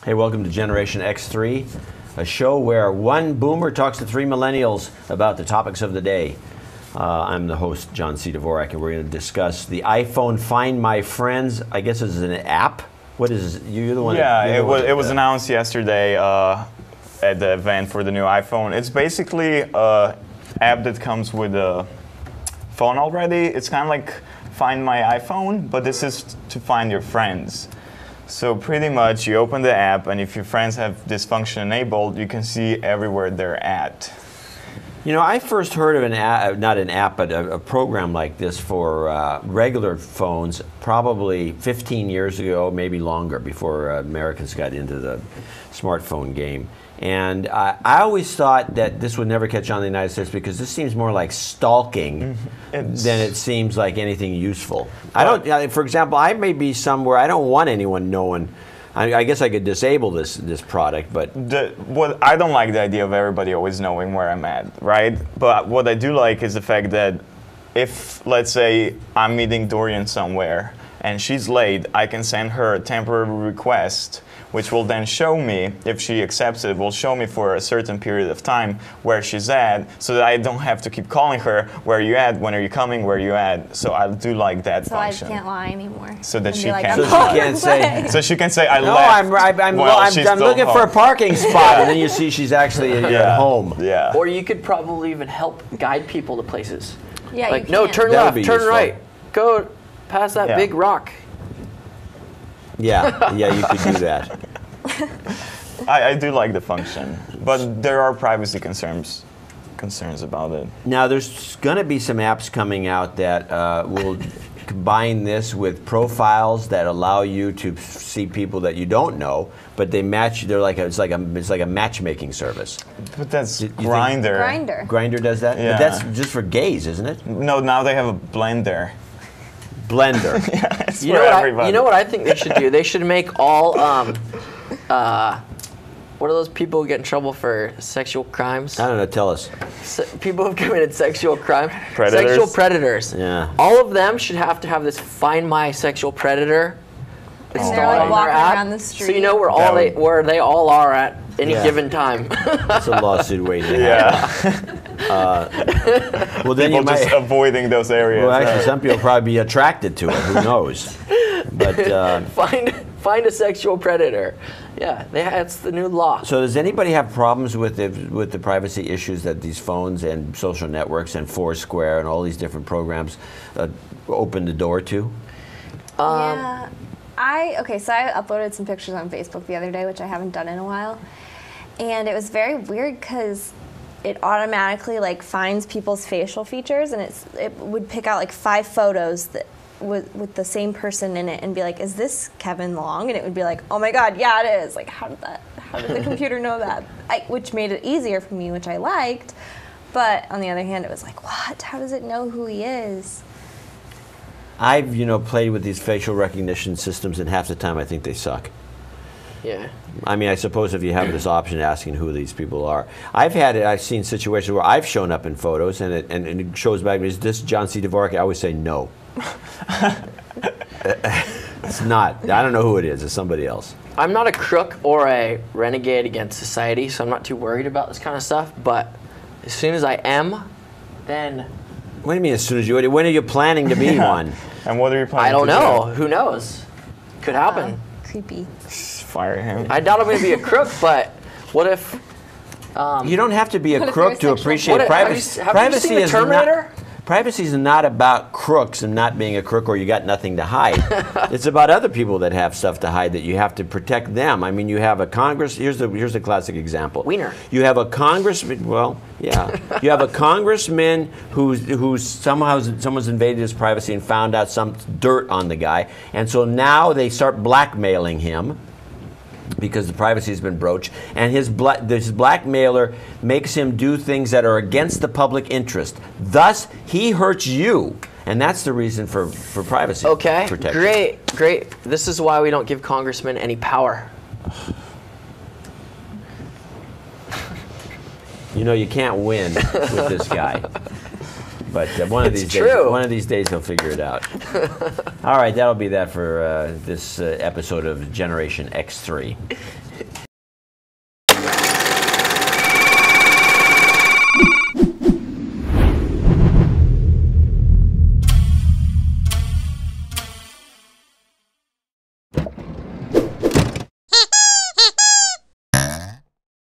Hey, welcome to Generation X3, a show where one boomer talks to three millennials about the topics of the day. I'm the host, John C. Dvorak, and we're going to discuss the iPhone Find My Friends. I guess it's an app. What is it? You're the one. Yeah, it was announced yesterday at the event for the new iPhone. It's basically an app that comes with a phone already. It's kind of like Find My iPhone, but this is to find your friends. So pretty much you open the app, and if your friends have this function enabled, you can see everywhere they're at. You know, I first heard of an app, not an app, but a program like this for regular phones probably 15 years ago, maybe longer, before Americans got into the smartphone game. And I always thought that this would never catch on in the United States because this seems more like stalking than it seems like anything useful. I don't. For example, I may be somewhere I don't want anyone knowing. I guess I could disable this product, but I don't like the idea of everybody always knowing where I'm at, right? But what I do like is the fact that if, let's say, I'm meeting Dorian somewhere and she's late, I can send her a temporary request, which will then show me, if she accepts it, will show me for a certain period of time where she's at, so that I don't have to keep calling her, where are you at, when are you coming, where are you at. So I do like that function. So I can't lie anymore. So that she can't say. So she can say, I no, left. I'm looking for a parking spot, and then you see she's actually at home. Yeah. Or you could probably even help guide people to places. Yeah, like, you no, can. turn That would left, be turn useful. right, go past that big rock. Yeah, you could do that. I do like the function, but there are privacy concerns about it. Now, there's going to be some apps coming out that will combine this with profiles that allow you to see people that you don't know, but they match. They're like it's like a matchmaking service. But that's Grindr. Grindr does that. Yeah. But that's just for gays, isn't it? No, now they have a blender. Blender. Yeah, it's You for know, everybody. you know what I think they should do? They should make all, what are those people who get in trouble for sexual crimes? I don't know. Tell us. People who've committed sexual crime. Predators? Sexual predators. Yeah. All of them should have to have this Find My Sexual Predator installed they're, like, on walking their app, around the so you know street. where they all are at any Yeah. given time. That's a lawsuit waiting to happen. Yeah. Well, then People you might. just avoiding those areas. Well, actually, some people probably be attracted to it. Who knows? But Find a sexual predator. Yeah, that's the new law. so, does anybody have problems with the privacy issues that these phones and social networks and Foursquare and all these different programs open the door to? Yeah. So I uploaded some pictures on Facebook the other day, which I haven't done in a while. And it was very weird because it automatically finds people's facial features, and it would pick out 5 photos that with the same person in it and be like, is this Kevin Long? And it would be like, oh my God, yeah, it is. Like, how did the computer know that? Which made it easier for me, which I liked. But on the other hand, it was like, what? How does it know who he is? I've played with these facial recognition systems, and half the time I think they suck. Yeah. I mean, I suppose if you have this option asking who these people are. I've seen situations where I've shown up in photos and it shows back, is this John C. Dvorak? I always say no. It's not. I don't know who it is. It's somebody else. I'm not a crook or a renegade against society, so I'm not too worried about this kind of stuff. But as soon as I am, then What do you mean as soon as you? When are you planning to be one? And what are you planning I don't to know. do? Who knows? Could happen. Creepy. Fire him. I doubt I'm going to be a crook, but what if? You don't have to be a What if crook you're to a appreciate sexual privacy. Have you seen the Terminator? Privacy is not about crooks and not being a crook or you got nothing to hide. It's about other people that have stuff to hide that you have to protect them. I mean, you have a Congress. Here's the classic example. Wiener. You have a congressman. Well, yeah. You have a congressman who's somehow someone's invaded his privacy and found out some dirt on the guy, and so now they start blackmailing him, because the privacy has been broached, and this blackmailer makes him do things that are against the public interest. Thus, he hurts you, and that's the reason for privacy Okay, protection. great. This is why we don't give congressmen any power. You can't win with this guy. But one of these days he'll figure it out. All right, that'll be that for this episode of Generation X3.